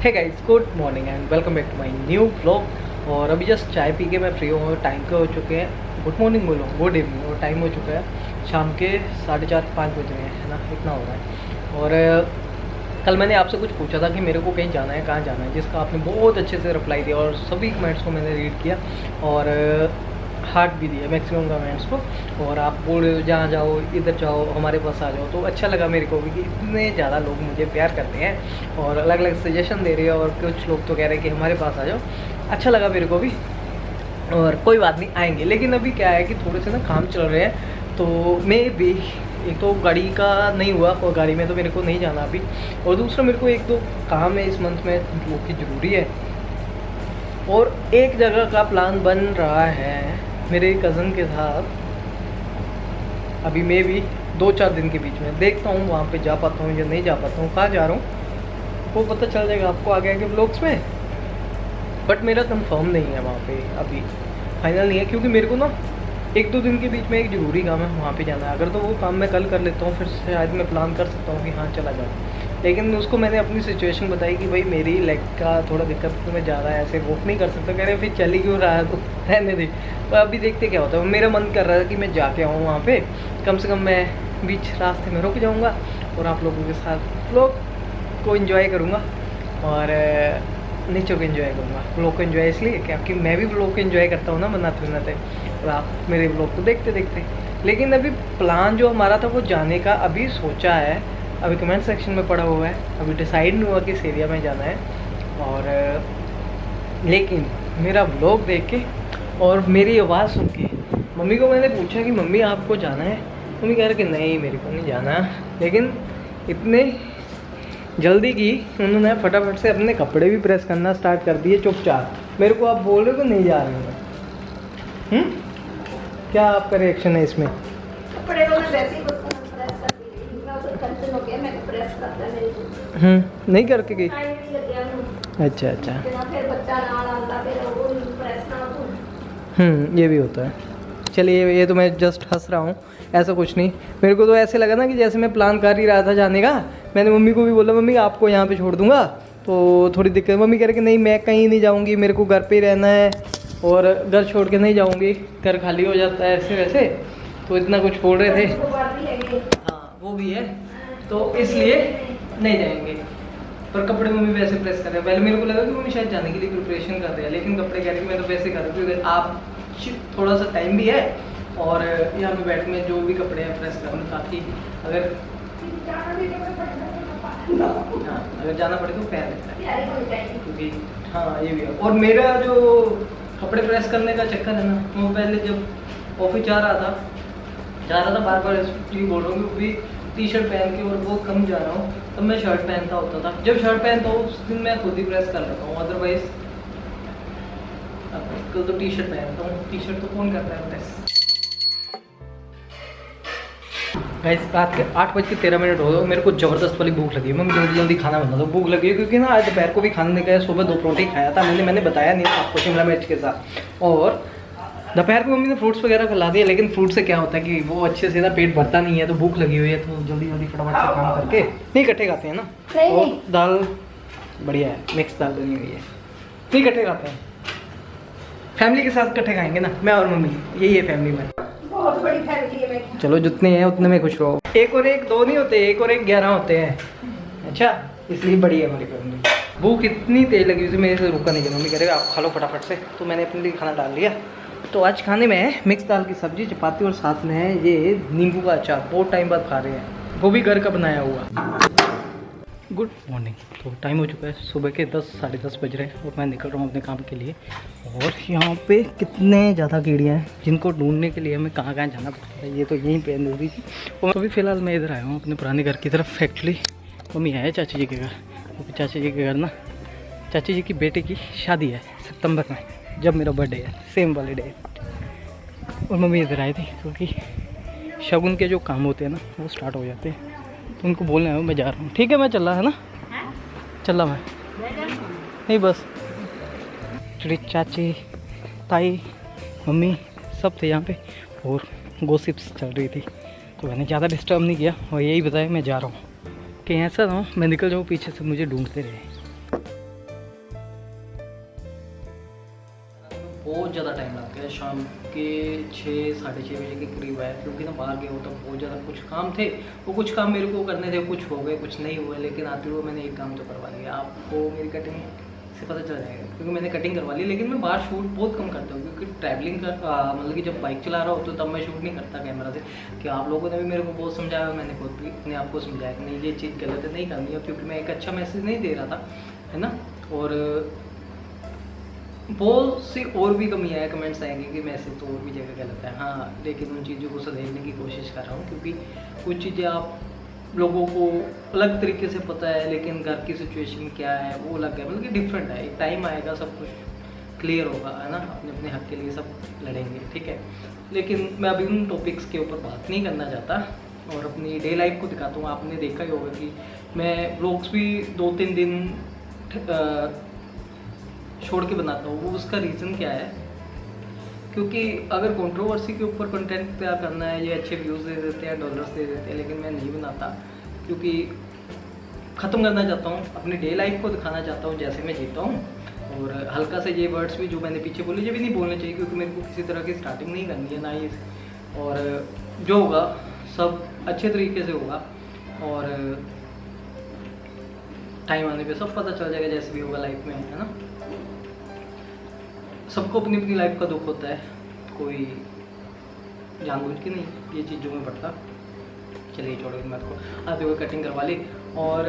Hey guys, good morning and welcome back to my new blog. और अभी just चाय P के मैं फ्री हूँ और टाइम के हो चुके हैं, गुड मॉर्निंग बोलो, गुड इवनिंग, और टाइम हो चुका है शाम के 4:30-5 बज रहे हैं, है ना, इतना हो रहा है। और कल मैंने आपसे कुछ पूछा था कि मेरे को कहीं जाना है, कहाँ जाना है, जिसका आपने बहुत अच्छे से रिप्लाई दिया और सभी कमेंट्स को मैंने रीड किया और हार्ट भी दिया मैक्सिमम कमेंट्स को। और आप बोल रहे हो जहाँ जाओ, इधर जाओ, हमारे पास आ जाओ, तो अच्छा लगा मेरे को भी कि इतने ज़्यादा लोग मुझे प्यार करते हैं और अलग अलग सजेशन दे रहे हैं। और कुछ लोग तो कह रहे हैं कि हमारे पास आ जाओ, अच्छा लगा मेरे को भी। और कोई बात नहीं, आएंगे, लेकिन अभी क्या है कि थोड़े से ना काम चल रहे हैं, तो मैं भी एक तो गाड़ी का नहीं हुआ और गाड़ी में तो मेरे को नहीं जाना अभी, और दूसरा मेरे को एक दो काम है इस मंथ में जो कि ज़रूरी है। और एक जगह का प्लान बन रहा है मेरे कज़न के साथ, अभी मैं भी 2-4 दिन के बीच में देखता हूँ वहाँ पे जा पाता हूँ या नहीं जा पाता हूँ। कहाँ जा रहा हूँ वो पता चल जाएगा आपको आगे आगे ब्लॉग्स में, बट मेरा कंफर्म नहीं है वहाँ पे, अभी फाइनल नहीं है, क्योंकि मेरे को ना 1-2 दिन के बीच में एक ज़रूरी काम है वहाँ पे जाना है। अगर तो वो काम मैं कल कर लेता हूँ फिर शायद मैं प्लान कर सकता हूँ कि हाँ चला जाऊँ, लेकिन उसको मैंने अपनी सिचुएशन बताई कि भाई मेरी लेग का थोड़ा दिक्कत, तो मैं ज़्यादा ऐसे वॉक नहीं कर सकता। कह रहे फिर चली क्यों रहा है तो रहने दे, तो अभी देखते क्या होता है। मेरा मन कर रहा है कि मैं जाके आऊँ वहाँ पे, कम से कम मैं बीच रास्ते में रुक जाऊँगा और आप लोगों के साथ ब्लॉग को एंजॉय करूँगा और नेचर को एंजॉय करूँगा। ब्लॉग को एंजॉय इसलिए क्योंकि मैं भी ब्लॉग को एंजॉय करता हूँ ना बनाते बनाते, और आप मेरे ब्लॉग को देखते देखते। लेकिन अभी प्लान जो हमारा था वो जाने का अभी सोचा है, अभी कमेंट सेक्शन में पड़ा हुआ है, अभी डिसाइड नहीं हुआ किस एरिया में जाना है। और लेकिन मेरा ब्लॉग देख के और मेरी आवाज़ सुन के मम्मी को मैंने पूछा कि मम्मी आपको जाना है, मम्मी कह रहे कि नहीं मेरे को नहीं जाना। लेकिन इतने जल्दी की उन्होंने फटाफट से अपने कपड़े भी प्रेस करना स्टार्ट कर दिए चुपचाप। मेरे को आप बोल रहे हो कि नहीं जा रहे हो, क्या आपका रिएक्शन है इसमें? कपड़े को मैं वैसे ही प्रेस कर दी थी, मैं उसे टेंशन हो गया, मैं प्रेस करता है मेरे को नहीं करके गई? टाइम नहीं लग गया ना। अच्छा बिना फिर बच्चा ना आंदा फिर वो प्रेस ना हो। ये भी होता है। चलिए, ये तो मैं जस्ट हंस रहा हूँ, ऐसा कुछ नहीं। मेरे को तो ऐसे लगा ना कि जैसे मैं प्लान कर ही रहा था जाने का, मैंने मम्मी को भी बोला मम्मी आपको यहाँ पे छोड़ दूँगा, तो थोड़ी दिक्कत। मम्मी कह रहे कि नहीं मैं कहीं नहीं जाऊँगी, मेरे को घर पे ही रहना है और घर छोड़ के नहीं जाऊँगी, घर खाली हो जाता है ऐसे वैसे, तो इतना कुछ बोल रहे थे। हाँ वो भी है, तो इसलिए नहीं जाएंगे। पर कपड़े मम्मी वैसे प्रेस कर रहे हैं। पहले मेरे को लगा कि मम्मी शायद जाने के लिए प्रिपरेशन कर रहे हैं, लेकिन कपड़े कह रहे कि मैं तो वैसे कर रही हूँ क्योंकि आप थोड़ा सा टाइम भी है और यहाँ पे बैठ में जो भी कपड़े हैं प्रेस कर लूँ, ताकि अगर हाँ अगर जाना पड़े तो पैर लगता है, क्योंकि हाँ ये भी है। और मेरा जो कपड़े प्रेस करने का चक्कर है ना, वो पहले जब ऑफिस जा रहा था बार बार इसलिए बोल रहा हूँ कि टी शर्ट पहन के और बहुत कम जा रहा हूँ, तब मैं शर्ट पहनता होता था। जब शर्ट पहनता हूँ उस दिन मैं खुद ही प्रेस कर लेता हूँ, अदरवाइज कल तो टी शर्ट पहनता हूँ। टी शर्ट तो कौन करता है प्रेस? गाइस रात के 8:13 हो गए, मेरे को ज़बरदस्त वाली भूख लगी है। मैं जल्दी जल्दी खाना बना दो, भूख लगी है, क्योंकि ना आज दोपहर को भी खाना नहीं खाया, सुबह 2 परोठी खाया था मैंने बताया नहीं आपको, शिमला मिर्च के साथ। और दोपहर को मम्मी ने फ्रूट्स वगैरह खिला दिए, लेकिन फ्रूट से क्या होता है कि वो अच्छे से ना पेट भरता नहीं है, तो भूख लगी हुई है, तो जल्दी जल्दी फटाफट से काम करके नहीं इकट्ठे खाते हैं ना। और दाल बढ़िया है, मिक्स दाल बनी हुई है, नहीं इकट्ठे खाते हैं, फैमिली के साथ इकट्ठे खाएंगे ना, मैं और मम्मी, यही है फैमिली में। बहुत बड़ी फैमिली है मेरी। चलो जितने हैं उतने में खुश रहो, 1 और 1 2 नहीं होते, 1 और 1 11 होते हैं। अच्छा, इसलिए बड़ी है हमारी फैमिली। भूख इतनी तेज लगी हुई थी, मेरे से रुका नहीं गया। मम्मी कह रहे आप खा लो फटाफट से, तो मैंने अपने लिए खाना डाल लिया। तो आज खाने में है मिक्स दाल की सब्जी, चपाती, और साथ में है ये नींबू का अचार। बहुत टाइम बाद खा रहे हैं, वो भी घर का बनाया हुआ। Good morning. तो टाइम हो चुका है सुबह के 10 साढ़े 10 बज रहे हैं और मैं निकल रहा हूँ अपने काम के लिए। और यहाँ पे कितने ज़्यादा कीड़ियाँ हैं जिनको ढूंढने के लिए हमें कहाँ कहाँ जाना पड़ता है। ये तो यहीं पे अंदूरी थी। और अभी फ़िलहाल मैं इधर आया हूँ अपने पुराने घर की तरफ। एक्चुअली मम्मी आए चाची जी के घर, क्योंकि चाची जी के घर ना चाची जी की बेटे की शादी है सितंबर में, जब मेरा बर्थडे है, सेम वाले डे। और मम्मी इधर आई थी क्योंकि शगुन के जो काम होते हैं ना वो स्टार्ट हो जाते हैं, तो उनको बोलने आया मैं जा रहा हूँ। ठीक है मैं चल रहा है ना, चल रहा मैं नहीं बस। चाची ताई मम्मी सब थे यहाँ पे और गॉसिप्स चल रही थी, तो मैंने ज़्यादा डिस्टर्ब नहीं किया और यही बताया मैं जा रहा हूँ कि ऐसा ना हो मैं निकल जाऊँ पीछे से मुझे ढूंढते रहे। बहुत ज़्यादा टाइम लग गया, शाम के 6 साढ़े 6 बजे के करीब आया, क्योंकि ना बाहर गया होता बहुत ज़्यादा कुछ काम थे, वो कुछ काम मेरे को करने थे, कुछ हो गए कुछ नहीं हुए, लेकिन आते हुए मैंने एक काम तो करवा लिया। आपको मेरी कटिंग से पता चल जाएगा, क्योंकि मैंने कटिंग करवा ली। लेकिन मैं बाहर शूट बहुत कम करता हूँ, क्योंकि ट्रैवलिंग का मतलब कि जब बाइक चला रहा हो तो तब मैं शूट नहीं करता कैमरा से। कि आप लोगों ने भी मेरे को बहुत समझाया, मैंने खुद भी अपने आप को समझाया कि नहीं ये चीज़ गलत है, नहीं करनी है, क्योंकि मैं एक अच्छा मैसेज नहीं दे रहा था, है ना। और बहुत सी और भी कमी आया, कमेंट्स आएंगे कि मैसेज तो और भी जगह गलत है। हाँ, लेकिन उन चीज़ों को सुधारने की कोशिश कर रहा हूँ, क्योंकि कुछ चीज़ें आप लोगों को अलग तरीके से पता है, लेकिन घर की सिचुएशन क्या है वो अलग है, मतलब कि डिफरेंट है। एक टाइम आएगा सब कुछ क्लियर होगा, है ना, अपने अपने हक के लिए सब लड़ेंगे, ठीक है। लेकिन मैं अभी उन टॉपिक्स के ऊपर बात नहीं करना चाहता और अपनी डे लाइफ को दिखाता हूँ। आपने देखा ही होगा कि मैं व्लॉग्स भी 2-3 दिन छोड़ के बनाता हूँ। वो उसका रीज़न क्या है, क्योंकि अगर कंट्रोवर्सी के ऊपर कंटेंट तैयार करना है, ये अच्छे व्यूज़ दे देते हैं, डॉलर्स दे देते हैं, लेकिन मैं नहीं बनाता, क्योंकि ख़त्म करना चाहता हूँ, अपनी डे लाइफ को दिखाना चाहता हूँ जैसे मैं जीता हूँ। और हल्का से ये वर्ड्स भी जो मैंने पीछे बोले ये भी नहीं बोलने चाहिए, क्योंकि मेरे को किसी तरह की स्टार्टिंग नहीं करनी है ना ही। और जो होगा सब अच्छे तरीके से होगा, और टाइम आने पे सब पता चल जाएगा जैसे भी होगा लाइफ में, है ना। सबको अपनी अपनी लाइफ का दुख होता है, कोई जानबूझ के नहीं ये चीज़ों में पड़ता। चलिए छोड़ो इन बात को। आते हुए कटिंग करवा ली, और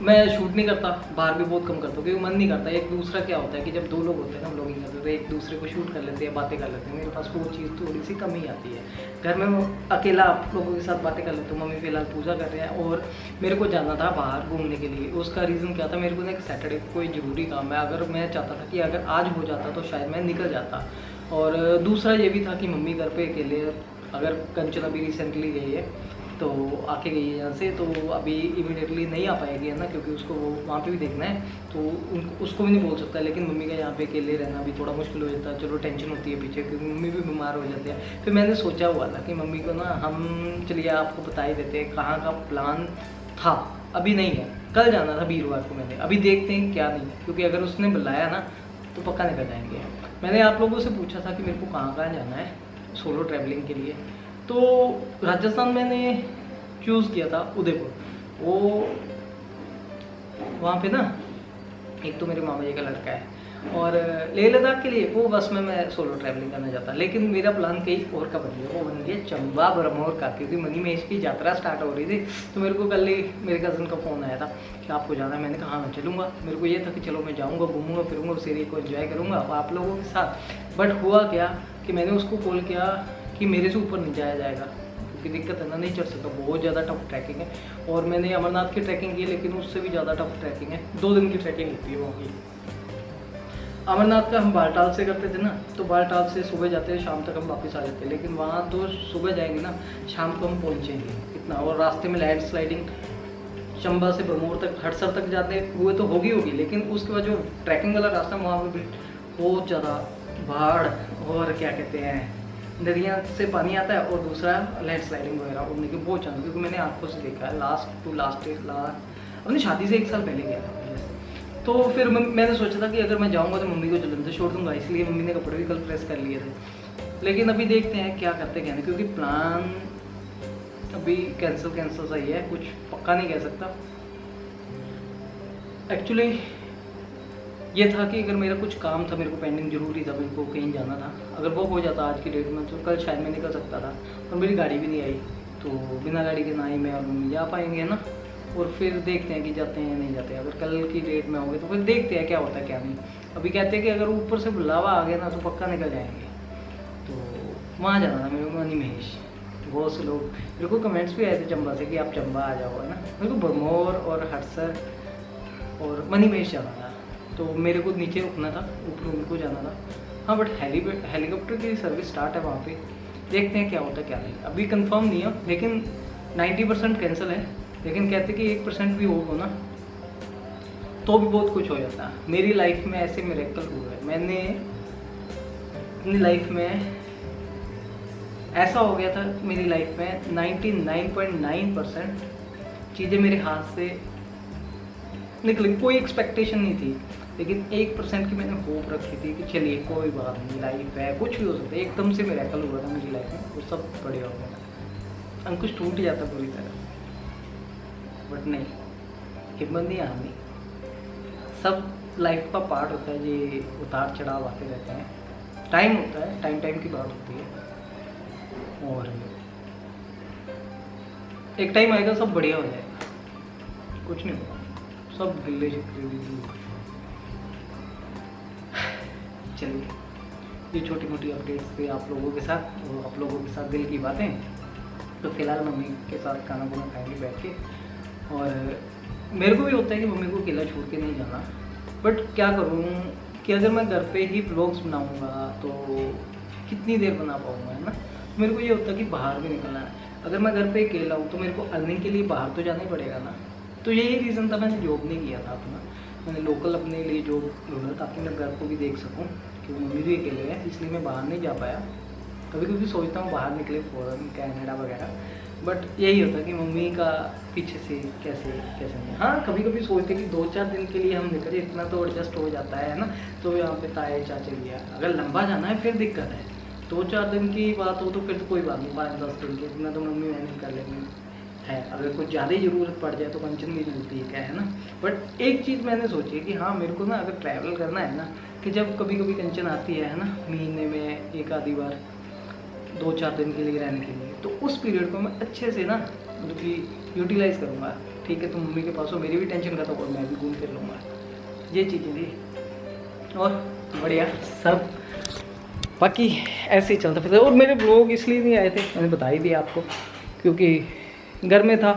मैं शूट नहीं करता, बाहर भी बहुत कम करता हूँ, क्योंकि मन नहीं करता। एक दूसरा क्या होता है कि जब 2 लोग होते हैं ना व्लॉगिंग करते हैं, तो एक दूसरे को शूट कर लेते हैं, बातें कर लेते हैं। मेरे पास वो चीज़ थोड़ी सी कमी आती है। घर में मैं अकेला आप लोगों के साथ बातें कर लेता हूँ। मम्मी फ़िलहाल पूजा कर रहे हैं, और मेरे को जाना था बाहर घूमने के लिए। उसका रीज़न क्या था, मेरे को ना एक सैटरडे को कोई ज़रूरी काम है। अगर मैं चाहता था कि अगर आज हो जाता तो शायद मैं निकल जाता। और दूसरा ये भी था कि मम्मी घर पे अकेले, अगर कंचन अभी रिसेंटली गई है तो आके गई है यहाँ से, तो अभी इमीडिएटली नहीं आ पाएगी, है ना, क्योंकि उसको वो वहाँ पे भी देखना है, तो उसको भी नहीं बोल सकता। लेकिन मम्मी का यहाँ पे अकेले रहना भी थोड़ा मुश्किल हो जाता है। चलो टेंशन होती है पीछे, क्योंकि मम्मी भी बीमार हो जाती है। फिर मैंने सोचा हुआ था कि मम्मी को ना हम चलिए आपको बता ही देते हैं कहाँ का प्लान था। अभी नहीं है, कल जाना था वीरवार को। मैंने अभी देखते हैं क्या नहीं, क्योंकि अगर उसने बुलाया ना तो पक्का निकल जाएंगे। मैंने आप लोगों से पूछा था कि मेरे को कहाँ कहाँ जाना है सोलो ट्रैवलिंग के लिए, तो राजस्थान मैंने चूज़ किया था उदयपुर। वो वहाँ पे ना एक तो मेरे मामा जी का लड़का है, और लेह लद्दाख के लिए वो बस में मैं सोलो ट्रैवलिंग करना चाहता। लेकिन मेरा प्लान कहीं और का बन गया, वो बन गया चंबा ब्रह्मोर का, क्योंकि मनी महेश की यात्रा स्टार्ट हो रही थी। तो मेरे को कल ही मेरे कज़न का फ़ोन आया था कि आपको जाना है। मैंने कहा हाँ मैं चलूँगा। मेरे को ये था कि चलो मैं जाऊँगा, घूमूंगा फिरूँगा, उस एरिया को एंजॉय करूँगा आप लोगों के साथ। बट हुआ क्या कि मैंने उसको कॉल किया कि मेरे से ऊपर नहीं जाया जाएगा, क्योंकि दिक्कत है ना, नहीं चढ़ सकता, बहुत ज़्यादा टफ ट्रैकिंग है। और मैंने अमरनाथ की ट्रैकिंग की, लेकिन उससे भी ज़्यादा टफ ट्रैकिंग है। 2 दिन की ट्रैकिंग होती है वहाँ की। अमरनाथ का हम बालटाल से करते थे ना, तो बालटाल से सुबह जाते हैं, शाम तक हम वापस आ जाते हैं। लेकिन वहाँ तो सुबह जाएंगे ना, शाम को हम पहुँचेंगे इतना। और रास्ते में लैंड स्लाइडिंग चंबा से ब्रह्मोर तक, हड़सर तक जाते हुए तो होगी, लेकिन उसके बाद जो ट्रैकिंग वाला रास्ता वहाँ पर भी बहुत ज़्यादा बाढ़ और क्या कहते हैं नदियाँ से पानी आता है, और दूसरा लैंड स्लाइडिंग वगैरह उड़ने के बहुत चांस, क्योंकि मैंने आंखों से देखा है। लास्ट अपनी शादी से 1 साल पहले गया था। तो फिर मैंने सोचा था कि अगर मैं जाऊँगा तो मम्मी को जल्दी से छोड़ दूँगा, इसलिए मम्मी ने कपड़े भी कल प्रेस कर लिए थे। लेकिन अभी देखते हैं क्या करते क्या नहीं, क्योंकि प्लान अभी कैंसिल सा ही है, कुछ पक्का नहीं कह सकता। एक्चुअली ये था कि अगर मेरा कुछ काम था, मेरे को पेंडिंग जरूरी था, मेरे को कहीं जाना था, अगर वो हो जाता आज की डेट में तो कल शायद मैं निकल सकता था। और मेरी गाड़ी भी नहीं आई, तो बिना गाड़ी के ना ही मैं और मम्मी जा पाएंगे, है ना। और फिर देखते हैं कि जाते हैं नहीं जाते हैं। अगर कल की डेट में होंगे तो फिर देखते हैं क्या होता है क्या नहीं। अभी कहते हैं कि अगर ऊपर से बुलावा आ गया ना तो पक्का निकल जाएंगे। तो वहाँ जाना था मेरे को, मनी महेश। बहुत से लोग मेरे को कमेंट्स भी आए थे चंबा से कि आप चंबा आ जाओ, है ना। मेरे को ब्रह्मोर और हड़सर और मनी महेश जाना था, तो मेरे को नीचे रुकना था, ऊपर उनको को जाना था। हाँ, बट हेलीकॉप्टर की सर्विस स्टार्ट है वहाँ पे, देखते हैं क्या होता है क्या नहीं। अभी कंफर्म नहीं है, लेकिन 90% कैंसिल है। लेकिन कहते कि 1% भी हो ना तो भी बहुत कुछ हो जाता है। मेरी लाइफ में ऐसे मिरेकल हुआ है। मैंने अपनी लाइफ में ऐसा हो गया था, मेरी लाइफ में 99.9% चीज़ें मेरे हाथ से निकली, कोई एक्सपेक्टेशन नहीं थी। लेकिन 1% की मैंने होप रखी थी कि चलिए कोई बात नहीं, लाइफ है, कुछ भी हो सकता है। एकदम से मिरेकल हुआ था मेरी लाइफ में, वो सब बढ़िया हो गया, अंकुश टूट जाता पूरी तरह। बट नहीं, हिम्मत नहीं हारनी। सब लाइफ का पार्ट होता है, ये उतार चढ़ाव आते रहते हैं, टाइम होता है, टाइम की बात होती है, और एक टाइम आएगा सब बढ़िया हो जाएगा, कुछ नहीं होगा, सब गिल्ले शिकवे। चलिए, ये छोटी मोटी अपडेट्स थे आप लोगों के साथ, और आप लोगों के साथ दिल की बातें। तो फिलहाल मम्मी के साथ खाना वाना खाएंगे बैठ के, और मेरे को भी होता है कि मम्मी को अकेला छोड़ के नहीं जाना, बट क्या करूँ कि अगर मैं घर पे ही व्लॉग्स बनाऊँगा तो कितनी देर बना पाऊँगा, है ना। मेरे को ये होता है कि बाहर भी निकलना है। अगर मैं घर पे अकेला हूँ तो मेरे को अर्निंग के लिए बाहर तो जाना ही पड़ेगा ना। तो यही रीज़न था मैंने जॉब नहीं किया था अपना, मैंने लोकल अपने लिए जॉब ढूंढा ताकि मैं घर को भी देख सकूँ, क्योंकि मम्मी भी अकेले है, इसलिए मैं बाहर नहीं जा पाया। कभी कभी सोचता हूँ बाहर निकले, फ़ॉरेन, कनाडा वगैरह, बट यही होता है कि मम्मी का पीछे से कैसे नहीं। हाँ, कभी कभी सोचते कि 2-4 दिन के लिए हम निकले, इतना तो एडजस्ट हो जाता है ना। तो यहाँ पे ताए चाचे लिया, अगर लंबा जाना है फिर दिक्कत है। 2-4 दिन की बात हो तो फिर तो कोई बात नहीं, 5-10 दिन के इतना तो मम्मी मैनेज कर लेंगी है। अगर कुछ ज़्यादा ही ज़रूरत पड़ जाए तो कंचन भी मिलती है, क्या है ना। बट एक चीज़ मैंने सोची कि हाँ, मेरे को ना अगर ट्रैवल करना है ना, कि जब कभी कभी कंचन आती है ना, महीने में एक आधी बार 2-4 दिन के लिए रहने के लिए, तो उस पीरियड को मैं अच्छे से ना मतलब कि यूटिलाइज़ करूँगा। ठीक है, तो मम्मी के पास हो, मेरी भी टेंशन खत्म और मैं भी घूम फिर लूँगा। ये चीज़ें थी, और बढ़िया सब बाकी ऐसे ही चलता फिरता। और मेरे ब्लॉग इसलिए नहीं आए थे, मैंने बता ही दिया आपको, क्योंकि घर में था,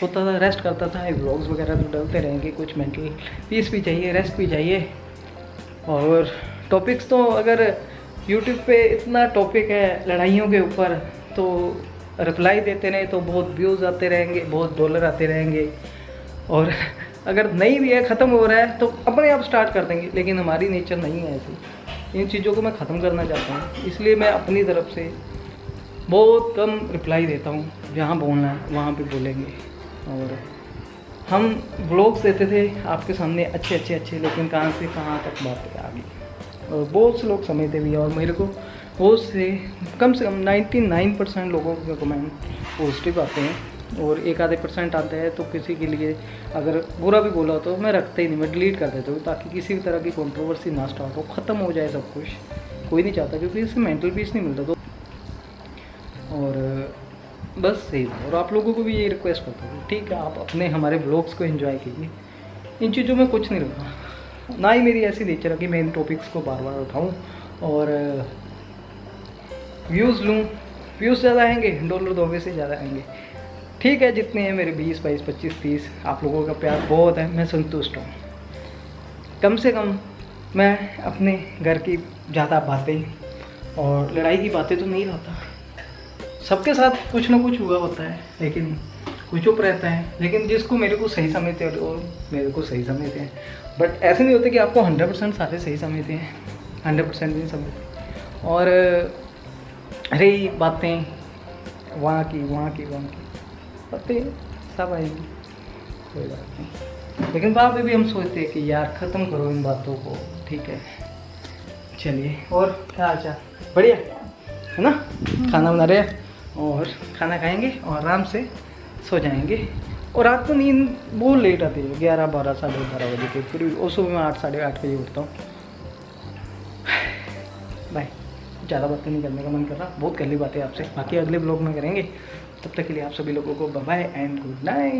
सोता था, रेस्ट करता था। ब्लॉग्स वगैरह तो डलते रहेंगे, कुछ मेंटल पीस भी चाहिए, रेस्ट भी चाहिए। और टॉपिक्स तो अगर यूट्यूब पे इतना टॉपिक है लड़ाइयों के ऊपर, तो रिप्लाई देते रहे तो बहुत व्यूज़ आते रहेंगे, बहुत डॉलर आते रहेंगे। और अगर नहीं भी है, ख़त्म हो रहा है तो अपने आप स्टार्ट कर देंगे, लेकिन हमारी नेचर नहीं है ऐसी। इन चीज़ों को मैं ख़त्म करना चाहता हूँ, इसलिए मैं अपनी तरफ से बहुत कम रिप्लाई देता हूँ। जहाँ बोलना है वहाँ पे बोलेंगे। और हम व्लॉग्स देते थे आपके सामने अच्छे, लेकिन कहाँ से कहाँ तक बातें आ गई, और बहुत से लोग समझते भी हैं। और मेरे को बहुत से कम 99% लोगों के कमेंट पॉजिटिव आते हैं, और 1-आधे% आते हैं तो किसी के लिए अगर बुरा भी बोला तो मैं रखता ही नहीं, मैं डिलीट कर देता हूँ, ताकि किसी भी तरह की कंट्रोवर्सी ना स्टार्ट हो, ख़त्म हो जाए सब कुछ। कोई नहीं चाहता, क्योंकि इससे मेंटल पीस नहीं मिलता। तो और बस सही था। और आप लोगों को भी यही रिक्वेस्ट करता हूँ, ठीक है, आप अपने हमारे ब्लॉग्स को एंजॉय कीजिए। इन चीज़ों में कुछ नहीं रखा, ना ही मेरी ऐसी नेचर है कि मैं इन टॉपिक्स को बार बार उठाऊँ और व्यूज़ लूँ। व्यूज़ ज़्यादा आएंगे, डॉलर तो वैसे ज़्यादा आएंगे। ठीक है, जितने हैं मेरे 20, 22, 25, 30, आप लोगों का प्यार बहुत है, मैं संतुष्ट हूँ। कम से कम मैं अपने घर की ज़्यादा बातें और लड़ाई की बातें तो नहीं लाता। सबके साथ कुछ ना कुछ हुआ होता है, लेकिन कोई चुप रहता है। लेकिन जिसको मेरे को सही समझते हैं और मेरे को सही समझते हैं। बट ऐसे नहीं होते कि आपको 100% सारे सही समझते हैं, 100% नहीं समझते। और रही बातें वहाँ की बातें सब आएंगी, कोई बात नहीं। लेकिन बाद में भी हम सोचते हैं कि यार ख़त्म करो इन बातों को, ठीक है। चलिए, और क्या हाल चाल? बढ़िया है ना। खाना बना रहे हैं और खाना खाएंगे और आराम से सो जाएंगे। और रात को नींद बहुत लेट आती है, 11, 12, 12:30 बजे के। फिर और सुबह मैं 8, 8:30 बजे उठता हूँ। बाय, ज़्यादा बातें नहीं करने का मन कर रहा, बहुत कर ली बातें आपसे। बाकी अगले ब्लॉग में करेंगे। तब तक के लिए आप सभी लोगों को bye bye and good night.